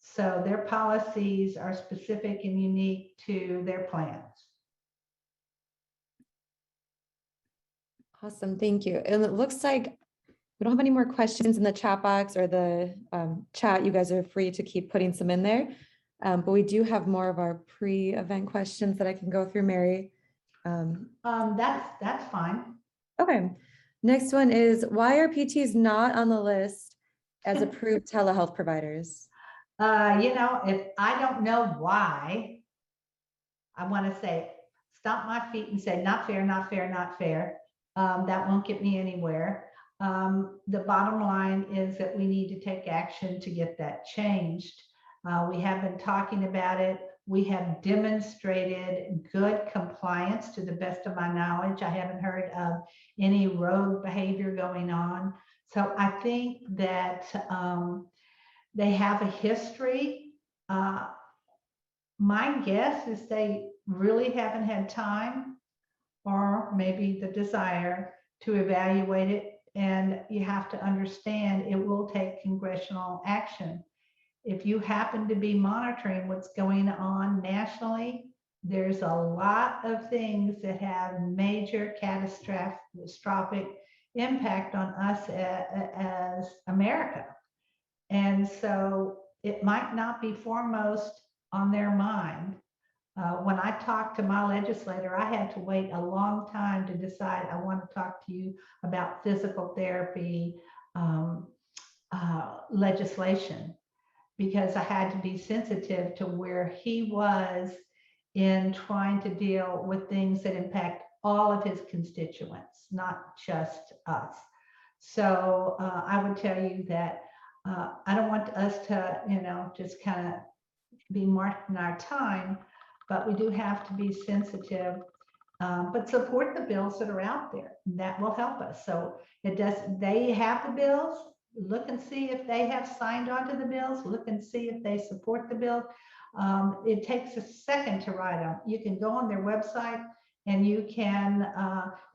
So their policies are specific and unique to their plans. Awesome, thank you. And it looks like we don't have any more questions in the chat box or the chat. You guys are free to keep putting some in there. But we do have more of our pre-event questions that I can go through, Mary. That's fine. Okay, next one is, why are PTs not on the list as approved telehealth providers? If I don't know why, I want to say, stomp my feet and say, not fair, not fair, not fair. That won't get me anywhere. The bottom line is that we need to take action to get that changed. We have been talking about it. We have demonstrated good compliance to the best of my knowledge. I haven't heard of any rogue behavior going on. So I think that they have a history. My guess is they really haven't had time or maybe the desire to evaluate it. And you have to understand it will take congressional action. If you happen to be monitoring what's going on nationally, there's a lot of things that have major catastrophic impact on us as America. And so it might not be foremost on their mind. When I talked to my legislator, I had to wait a long time to decide I want to talk to you about physical therapy legislation, because I had to be sensitive to where he was in trying to deal with things that impact all of his constituents, not just us. So I would tell you that I don't want us to, just kind of be marking our time, but we do have to be sensitive, but support the bills that are out there. That will help us. So they have the bills. Look and see if they have signed on to the bills. Look and see if they support the bill. It takes a second to write them. You can go on their website and you can,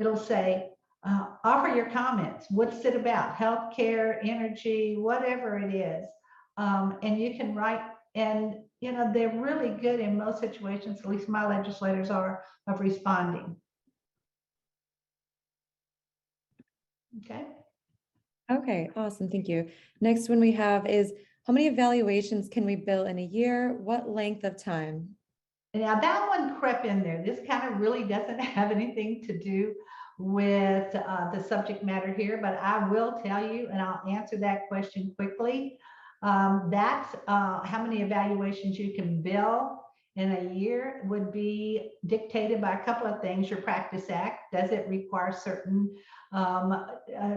it'll say, offer your comments. What's it about? Healthcare, energy, whatever it is. And you can write, and they're really good in most situations, at least my legislators are, of responding. Okay. Okay, awesome, thank you. Next one we have is, how many evaluations can we bill in a year? What length of time? Now that one crept in there. This kind of really doesn't have anything to do with the subject matter here, but I will tell you, and I'll answer that question quickly. That's how many evaluations you can bill in a year would be dictated by a couple of things. Your Practice Act, does it require certain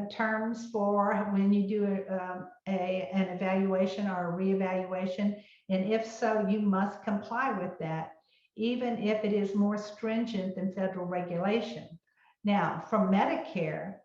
terms for when you do an evaluation or a reevaluation? And if so, you must comply with that, even if it is more stringent than federal regulation. Now, from Medicare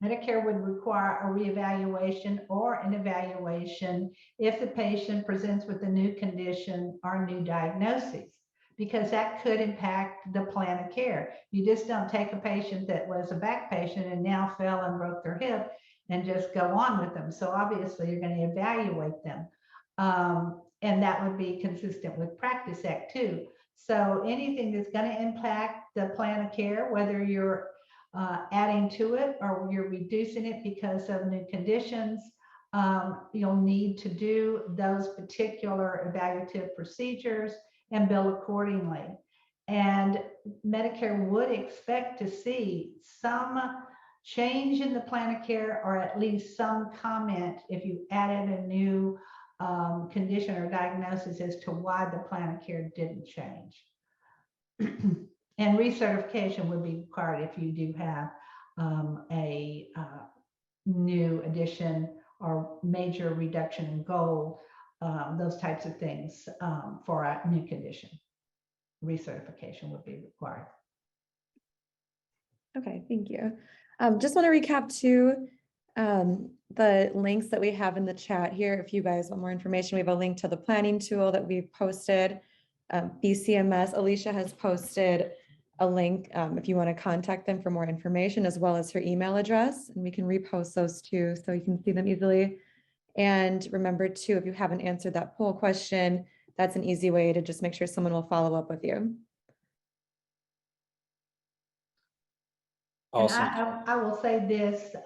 would require a reevaluation or an evaluation if the patient presents with a new condition or a new diagnosis, because that could impact the plan of care. You just don't take a patient that was a back patient and now fell and broke their hip and just go on with them. So obviously you're going to evaluate them. And that would be consistent with Practice Act too. So anything that's going to impact the plan of care, whether you're adding to it or you're reducing it because of new conditions, you'll need to do those particular evaluative procedures and bill accordingly. And Medicare would expect to see some change in the plan of care, or at least some comment if you added a new condition or diagnosis as to why the plan of care didn't change. And recertification would be required if you do have a new addition or major reduction in goal, those types of things for a new condition. Recertification would be required. Okay, thank you. Just want to recap too, the links that we have in the chat here. If you guys want more information, we have a link to the planning tool that we've posted. BCMS, Alicia has posted a link if you want to contact them for more information, as well as her email address, and we can repost those too so you can see them easily. And remember too, if you haven't answered that poll question, that's an easy way to just make sure someone will follow up with you. Awesome. And I will say this,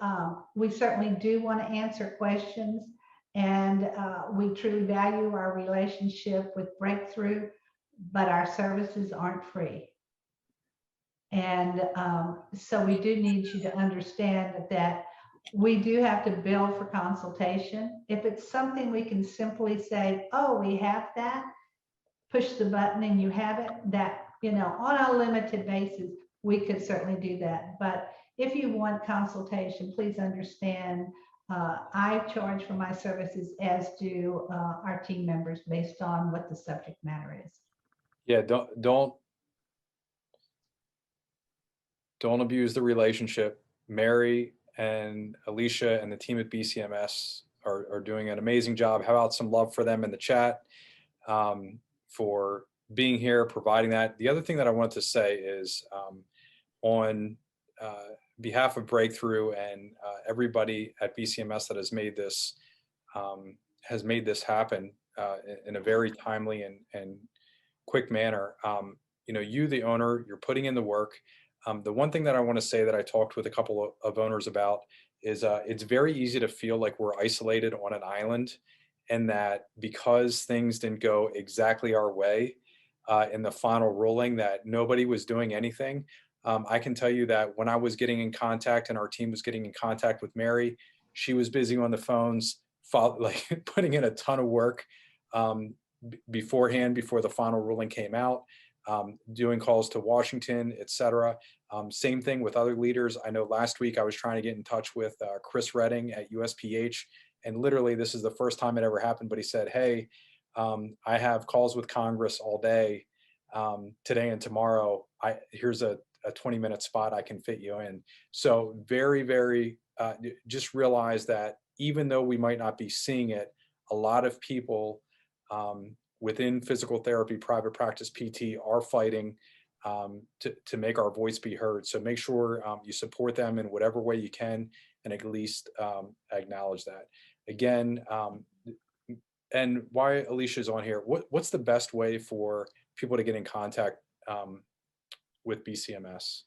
we certainly do want to answer questions, and we truly value our relationship with Breakthrough, but our services aren't free. And so we do need you to understand that we do have to bill for consultation. If it's something we can simply say, oh, we have that, push the button and you have it, that, you know, on a limited basis, we could certainly do that. But if you want consultation, please understand I charge for my services, as do our team members, based on what the subject matter is. Yeah, don't abuse the relationship. Mary and Alicia and the team at BCMS are doing an amazing job. How about some love for them in the chat for being here, providing that. The other thing that I wanted to say is on behalf of Breakthrough and everybody at BCMS that has made this happen in a very timely and quick manner. You know, you, the owner, you're putting in the work. The one thing that I want to say that I talked with a couple of owners about is it's very easy to feel like we're isolated on an island, and that because things didn't go exactly our way in the final ruling, that nobody was doing anything. I can tell you that when I was getting in contact and our team was getting in contact with Mary, she was busy on the phones, like putting in a ton of work beforehand, before the final ruling came out, doing calls to Washington, etc. Same thing with other leaders. I know last week I was trying to get in touch with Chris Redding at USPH, and literally this is the first time it ever happened, but he said, hey, I have calls with Congress all day, today and tomorrow. Here's a 20-minute spot I can fit you in. So very, very, just realize that even though we might not be seeing it, a lot of people within physical therapy, private practice, PT are fighting to make our voice be heard. So make sure you support them in whatever way you can, and at least acknowledge that. Again, and why Alicia's on here, what's the best way for people to get in contact with BCMS?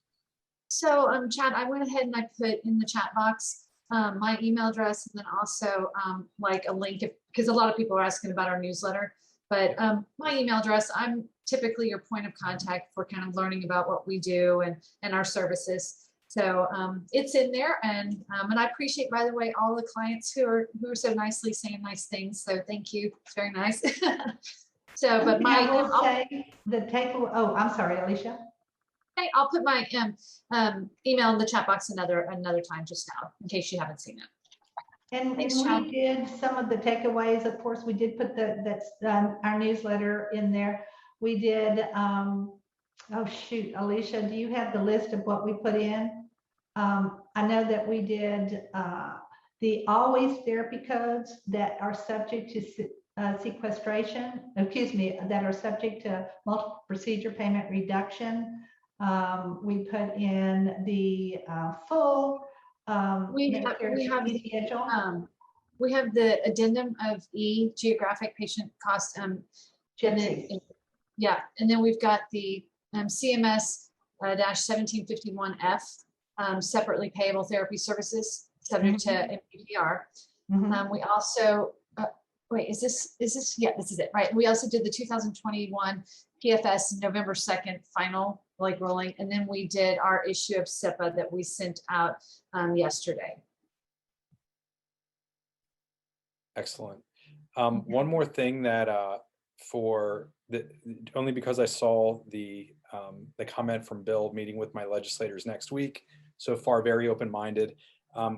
So Chad, I went ahead and I put in the chat box my email address, and then also like a link, because a lot of people are asking about our newsletter. But my email address, I'm typically your point of contact for kind of learning about what we do and our services. So it's in there, and I appreciate, by the way, all the clients who are so nicely saying nice things. So thank you, it's very nice. So, but I will say the takeaway. Oh, I'm sorry, Alicia. Okay, I'll put my email in the chat box another time just now, in case you haven't seen it. And Thanks, we Chad. did some of the takeaways. Of course, we did put our newsletter in there. We did. Oh shoot, Alicia, do you have the list of what we put in? I know that we did the always therapy codes that are subject to sequestration. Excuse me, that are subject to multiple procedure payment reduction. We put in the full Medicare we have fee schedule? we have the addendum of E, geographic patient cost, Gypsies. yeah, and then we've got the CMS dash 1751F, separately payable therapy services subject to MPPR. We also, wait, is this, yeah, this is it, right? We also did the 2021 PFS November 2nd final rolling, and then we did our issue of SIPA that we sent out yesterday. Excellent. One more thing that only because I saw the comment from Bill meeting with my legislators next week, so far very open-minded.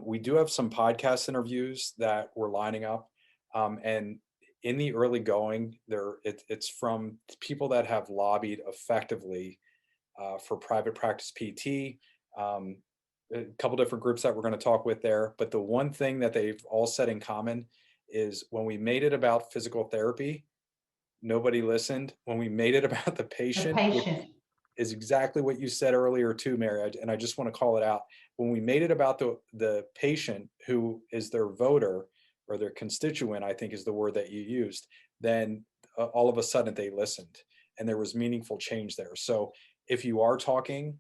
We do have some podcast interviews that we're lining up, and in the early going, it's from people that have lobbied effectively for private practice PT. A couple different groups that we're going to talk with there, but the one thing that they've all said in common is when we made it about physical therapy, nobody listened. When we made it about the patient, which is exactly what you said earlier too, Mary, and I just want to call it out. When we made it about the patient who is their voter or their constituent, I think is the word that you used, then all of a sudden they listened and there was meaningful change there. So if you are talking,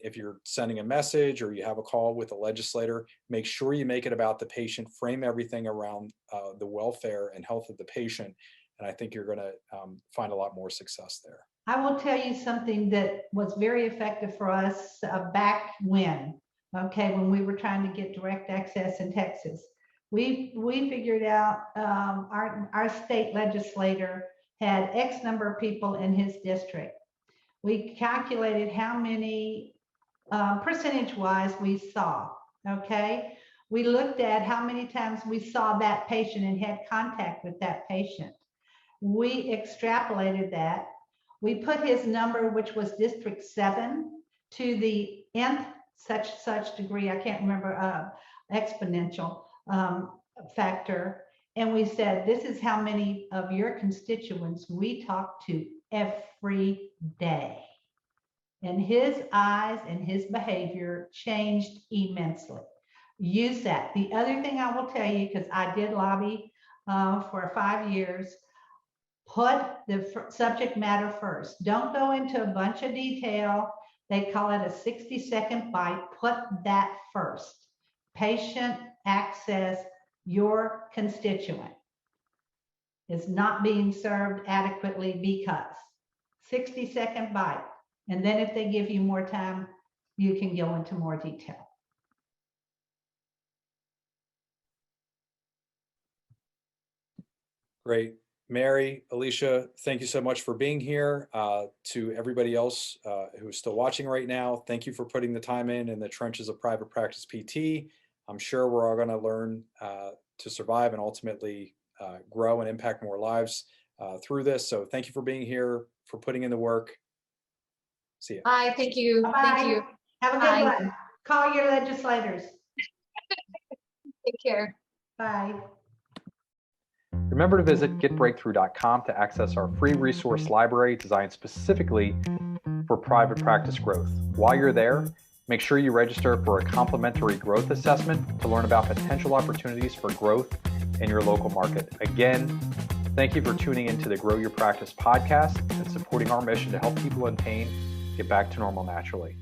if you're sending a message or you have a call with a legislator, make sure you make it about the patient, frame everything around the welfare and health of the patient. And I think you're going to find a lot more success there. I will tell you something that was very effective for us back when we were trying to get direct access in Texas. We figured out our state legislator had X number of people in his district. We calculated how many percentage-wise we saw, okay? We looked at how many times we saw that patient and had contact with that patient. We extrapolated that. We put his number, which was District 7, to the nth such degree, I can't remember, exponential factor. And we said, this is how many of your constituents we talk to every day. And his eyes and his behavior changed immensely. Use that. The other thing I will tell you, because I did lobby for 5 years, put the subject matter first. Don't go into a bunch of detail. They call it a 60-second bite. Put that first. Patient access, your constituent is not being served adequately because 60-second bite. And then if they give you more time, you can go into more detail. Great. Mary, Alicia, thank you so much for being here. To everybody else who is still watching right now, thank you for putting the time in the trenches of private practice PT. I'm sure we're all going to learn to survive and ultimately grow and impact more lives through this. So thank you for being here, for putting in the work. See you. Bye. Thank you. Bye-bye. Thank you. Have a good one. Call your legislators. Take care. Bye. Remember to visit getbreakthrough.com to access our free resource library designed specifically for private practice growth. While you're there, make sure you register for a complimentary growth assessment to learn about potential opportunities for growth in your local market. Again, thank you for tuning into the Grow Your Practice podcast and supporting our mission to help people in pain get back to normal naturally.